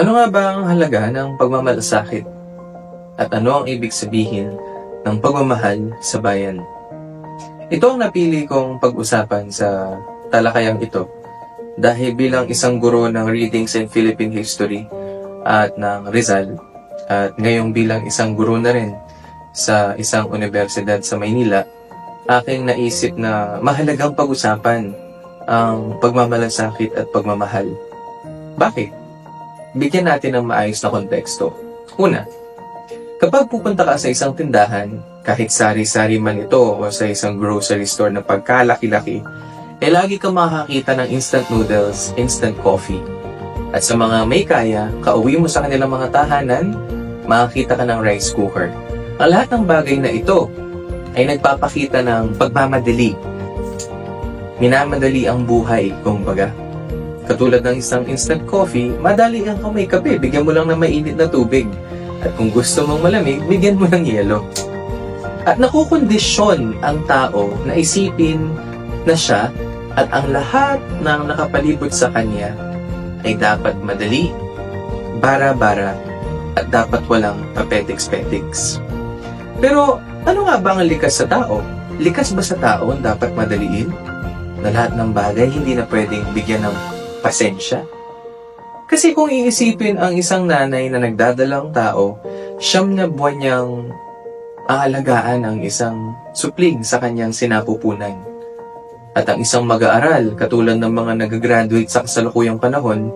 Ano nga ba ang halaga ng pagmamalasakit? At ano ang ibig sabihin ng pagmamahal sa bayan? Ito ang napili kong pag-usapan sa talakayang ito dahil bilang isang guro ng Readings and Philippine History at ng Rizal at ngayong bilang isang guro na rin sa isang universidad sa Maynila, aking naisip na mahalagang pag-usapan ang pagmamalasakit at pagmamahal. Bakit? Bigyan natin ng maayos na konteksto. Una, kapag pupunta ka sa isang tindahan, kahit sari-sari man ito o sa isang grocery store na pagkalaki-laki, lagi kang makakita ng instant noodles, instant coffee. At sa mga may kaya, kauwi mo sa kanilang mga tahanan, makakita ka ng rice cooker. Ang lahat ng bagay na ito ay nagpapakita ng pagmamadali. Minamadali ang buhay, kumbaga. Katulad ng isang instant coffee, madali kang may kape, bigyan mo lang ng mainit na tubig. At kung gusto mong malamig, bigyan mo ng yelo. At nakukondisyon ang tao na isipin na siya at ang lahat ng nakapalibot sa kanya ay dapat madali, bara-bara, at dapat walang papetiks-petiks. Pero ano nga ba ang likas sa tao? Likas ba sa tao ang dapat madaliin? Na lahat ng bagay hindi na pwedeng bigyan ng pasensya? Kasi kung iisipin ang isang nanay na nagdadalang tao, 9 na buwan niyang aalagaan ang isang supling sa kanyang sinapupunan. At ang isang mag-aaral, katulad ng mga nag-graduate sa kasalukuyang panahon,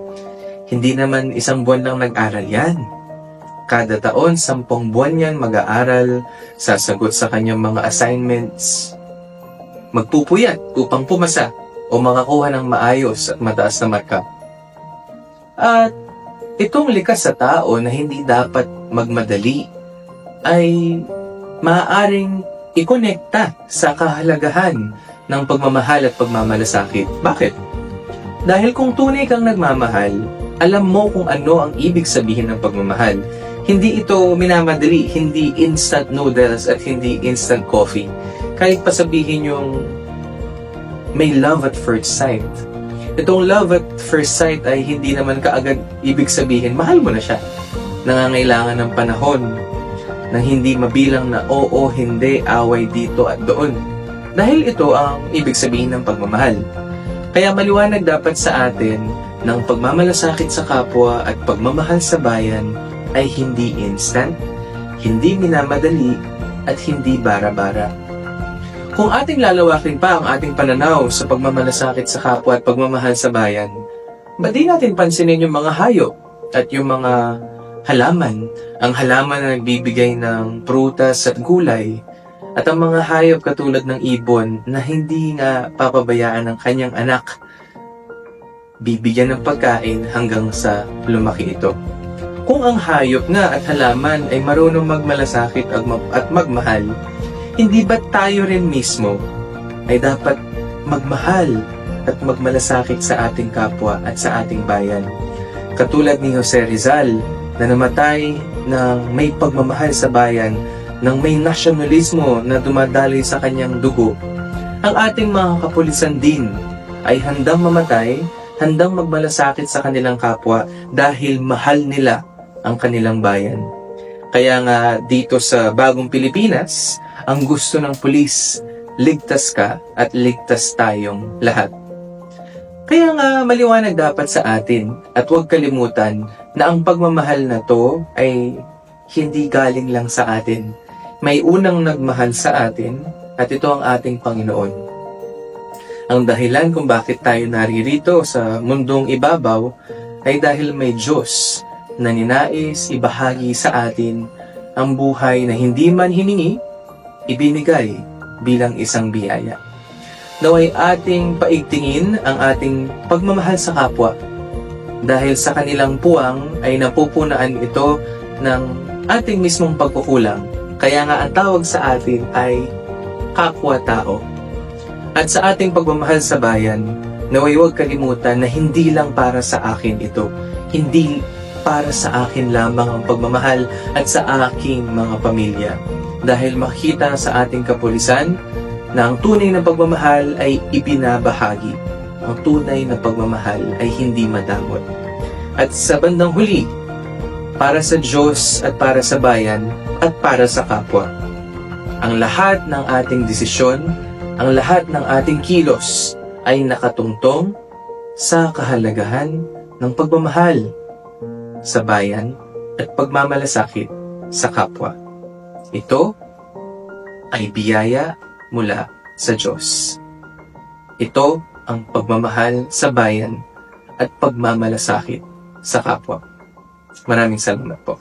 hindi naman 1 buwan lang nag-aral yan. Kada taon, 10 buwan yan mag-aaral, sasagot sa kanyang mga assignments, magpupuyat upang pumasa o makakuha ng maayos at mataas na marka. At itong likas sa tao na hindi dapat magmadali ay maaaring ikonekta sa kahalagahan ng pagmamahal at pagmamalasakit. Bakit? Dahil kung tunay kang nagmamahal, alam mo kung ano ang ibig sabihin ng pagmamahal. Hindi ito minamadali, hindi instant noodles at hindi instant coffee. Kahit pa sabihin yung may love at first sight. Itong love at first sight ay hindi naman kaagad ibig sabihin mahal mo na siya. Nangangailangan ng panahon na hindi mabilang na oo, hindi, away dito at doon. Dahil ito ang ibig sabihin ng pagmamahal. Kaya maliwanag dapat sa atin ng pagmamalasakit sa kapwa at pagmamahal sa bayan ay hindi instant, hindi minamadali, at hindi bara-bara. Kung ating lalawakin pa ang ating pananaw sa pagmamalasakit sa kapwa at pagmamahal sa bayan, ba't di natin pansinin yung mga hayop at yung mga halaman, ang halaman na nagbibigay ng prutas at gulay, at ang mga hayop katulad ng ibon na hindi nga papabayaan ng kanyang anak, bibigyan ng pagkain hanggang sa lumaki ito. Kung ang hayop nga at halaman ay marunong magmalasakit at magmahal, hindi ba tayo rin mismo ay dapat magmahal at magmalasakit sa ating kapwa at sa ating bayan? Katulad ni Jose Rizal na namatay ng may pagmamahal sa bayan, ng may nasyonalismo na dumadaloy sa kanyang dugo, ang ating mga kapulisan din ay handang mamatay, handang magmalasakit sa kanilang kapwa dahil mahal nila ang kanilang bayan. Kaya nga dito sa bagong Pilipinas, ang gusto ng pulis, ligtas ka at ligtas tayong lahat. Kaya nga maliwanag dapat sa atin at huwag kalimutan na ang pagmamahal na to ay hindi galing lang sa atin. May unang nagmahal sa atin at ito ang ating Panginoon. Ang dahilan kung bakit tayo naririto sa mundong ibabaw ay dahil may Diyos na ninais ibahagi sa atin ang buhay na hindi man hiningi, ibinigay bilang isang biyaya. Naway ating paigtingin ang ating pagmamahal sa kapwa dahil sa kanilang puwang ay napupunaan ito ng ating mismong pagkukulang. Kaya nga ang tawag sa atin ay kapwa-tao. At sa ating pagmamahal sa bayan, naway huwag kalimutan na hindi lang para sa akin ito. Hindi para sa akin lamang ang pagmamahal at sa aking mga pamilya. Dahil makita sa ating kapulisan na ang tunay na pagmamahal ay ibinabahagi. Ang tunay na pagmamahal ay hindi madamot. At sa bandang huli, para sa Diyos at para sa bayan at para sa kapwa. Ang lahat ng ating desisyon, ang lahat ng ating kilos ay nakatungtong sa kahalagahan ng pagmamahal sa bayan at pagmamalasakit sa kapwa. Ito ay biyaya mula sa Diyos. Ito ang pagmamahal sa bayan at pagmamalasakit sa kapwa. Maraming salamat po.